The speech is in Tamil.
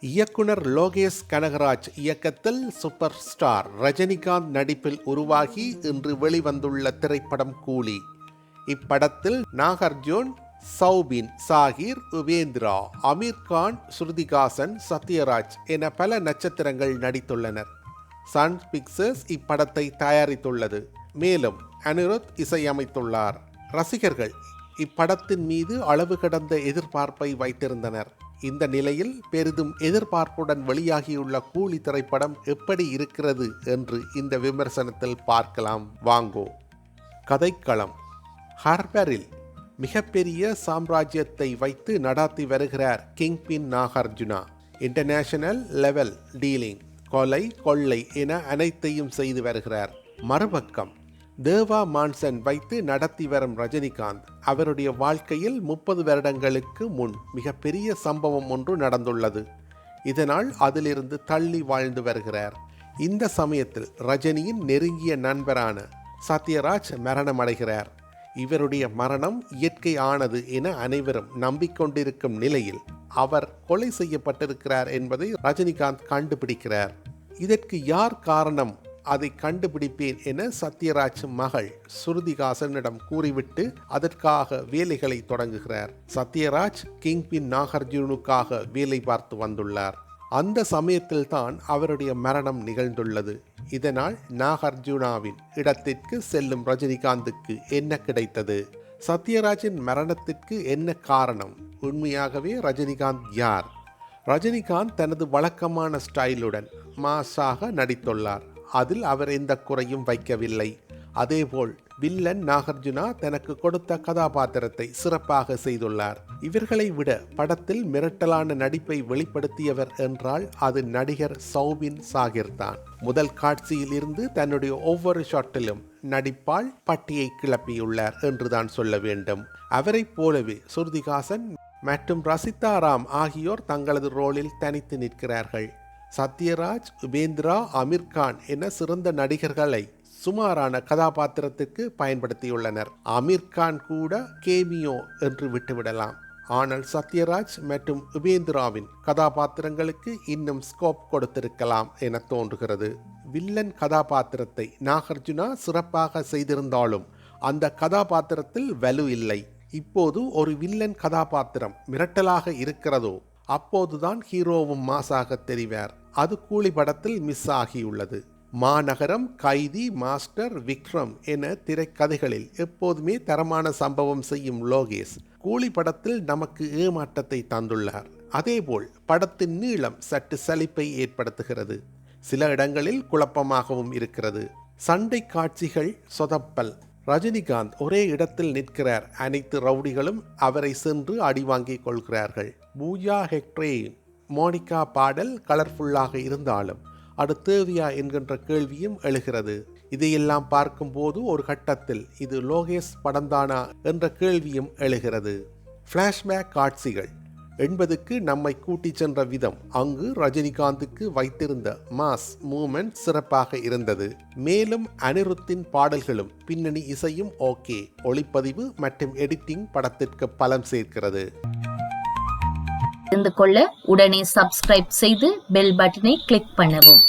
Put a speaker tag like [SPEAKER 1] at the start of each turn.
[SPEAKER 1] இயக்குனர் லோகேஷ் கனகராஜ் இயக்கத்தில் சூப்பர் ஸ்டார் ரஜினிகாந்த் நடிப்பில் உருவாகி இன்று வெளிவந்துள்ள திரைப்படம் கூலி. இப்படத்தில் நாகார்ஜுன், சௌபின், சாகிர், உபேந்திரா, அமீர் கான், ஸ்ருதிகாசன், சத்யராஜ் என பல நட்சத்திரங்கள் நடித்துள்ளனர். சன் பிக்சர்ஸ் இப்படத்தை தயாரித்துள்ளது. மேலும் அனிருத் இசையமைத்துள்ளார். ரசிகர்கள் இப்படத்தின் மீது அளவு கடந்த எதிர்பார்ப்பை வைத்திருந்தனர். இந்த நிலையில் பெரிதும் எதிர்பார்ப்புடன் வெளியாகியுள்ள கூலி திரைப்படம் எப்படி இருக்கிறது என்று இந்த விமர்சனத்தில் பார்க்கலாம் வாங்கோ. கதைக்களம். ஹார்பரில் மிகப்பெரிய சாம்ராஜ்யத்தை வைத்து நடாத்தி வருகிறார் kingpin Nagarjuna. International level dealing, கொலை, கொள்ளை என அனைத்தையும் செய்து வருகிறார். மறுபக்கம் தேவா மான்சன் வைத்து நடத்தி வரும் ரஜினிகாந்த் அவருடைய வாழ்க்கையில் 30 வருடங்களுக்கு முன் மிகப்பெரிய சம்பவம் ஒன்று நடந்துள்ளது. இதனால் அதிலிருந்து தள்ளி வாழ்ந்து வருகிறார். இந்த சமயத்தில் ரஜினியின் நெருங்கிய நண்பரான சத்யராஜ் மரணமடைகிறார். இவருடைய மரணம் இயற்கை ஆனது என அனைவரும் நம்பிக்கொண்டிருக்கும் நிலையில் அவர் கொலை செய்யப்பட்டிருக்கிறார் என்பதை ரஜினிகாந்த் கண்டுபிடிக்கிறார். இதற்கு யார் காரணம், அதை கண்டுபிடிப்பேன் என சத்யராஜ் மகள் ஸ்ருதிகாசனிடம் கூறிவிட்டு அதற்காக வேலைகளை தொடங்குகிறார். சத்யராஜ் கிங்பின் நாகார்ஜுனுக்காக வேலை பார்த்து வந்துள்ளார். அந்த சமயத்தில் தான் அவருடைய மரணம் நிகழ்ந்துள்ளது. இதனால் நாகார்ஜுனாவின் இடத்திற்கு செல்லும் ரஜினிகாந்துக்கு என்ன கிடைத்தது? சத்யராஜின் மரணத்திற்கு என்ன காரணம்? உண்மையாகவே ரஜினிகாந்த் யார்? ரஜினிகாந்த் தனது வழக்கமான ஸ்டைலுடன் மாஸாக நடித்துள்ளார். அதில் அவர் எந்த குறையும் வைக்கவில்லை. அதேபோல் வில்லன் நாகார்ஜுனா தனக்கு கொடுத்த கதாபாத்திரத்தை சிறப்பாக செய்துள்ளார். இவர்களை விட படத்தில் மிரட்டலான நடிப்பை வெளிப்படுத்தியவர் என்றால் அது நடிகர் சௌபின் சாகிர் தான். முதல் காட்சியில் இருந்து தன்னுடைய ஒவ்வொரு ஷாட்டிலும் நடிப்பால் பட்டியை கிளப்பியுள்ளார் என்றுதான் சொல்ல வேண்டும். அவரை போலவே ஸ்ருதிகாசன் மற்றும் ரசிதாராம் ஆகியோர் தங்களது ரோலில் தனித்து நிற்கிறார்கள். சத்யராஜ், உபேந்திரா, அமீர் கான் என சிறந்த நடிகர்களை சுமாரான கதாபாத்திரத்திற்கு பயன்படுத்தியுள்ளனர். அமீர் கான் கூட கேமியோ என்று விட்டுவிடலாம். ஆனால் சத்யராஜ் மற்றும் உபேந்திராவின் கதாபாத்திரங்களுக்கு இன்னும் ஸ்கோப் கொடுத்திருக்கலாம் என தோன்றுகிறது. வில்லன் கதாபாத்திரத்தை நாகார்ஜுனா சிறப்பாக செய்திருந்தாலும் அந்த கதாபாத்திரத்தில் வலு இல்லை. இப்போது ஒரு வில்லன் கதாபாத்திரம் மிரட்டலாக இருக்கிறதோ அப்போதுதான் ஹீரோவும் மாசாக தெரிவார். அது கூலி படத்தில் மிஸ் ஆகியுள்ளது. மாநகரம், கைதி, மாஸ்டர், விக்ரம் என திரைக்கதைகளில் எப்போதுமே தரமான சம்பவம் செய்யும் லோகேஷ் கூலி படத்தில் நமக்கு ஏமாற்றத்தை தந்துள்ளார். அதேபோல் படத்தின் நீளம் சற்று சலிப்பை ஏற்படுத்துகிறது. சில இடங்களில் குழப்பமாகவும் இருக்கிறது. சண்டை காட்சிகள் சொதப்பல். ரஜினிகாந்த் ஒரே இடத்தில் நிற்கிறார். அனைத்து ரவுடிகளும் அவரை சென்று அடி வாங்கிக் கொள்கிறார்கள். பூஜா ஹெக்டே, மோனிகா பாடல் கலர்ஃபுல்லாக இருந்தாலும் அது தேவையா என்கின்ற கேள்வியும் எழுகிறது. இதையெல்லாம் பார்க்கும்போது ஒரு கட்டத்தில் இது லோகேஷ் படம்தானா என்ற கேள்வியும் எழுகிறது. ஃப்ளாஷ்பேக் காட்சிகள். 80க்கு நம்மை கூட்டி சென்ற விதம், அங்கு ரஜினிகாந்துக்கு வைத்திருந்த மாஸ் மூமெண்ட் சிறப்பாக இருந்தது. மேலும் அனிருத்தின் பாடல்களும் பின்னணி இசையும் ஓகே. ஒளிப்பதிவு மற்றும் எடிட்டிங் படத்திற்கு பலம் சேர்க்கிறது.
[SPEAKER 2] தெரிந்து கொள்ள உடனே சப்ஸ்கிரைப் செய்து பெல் பட்டனை கிளிக் பண்ணவும்.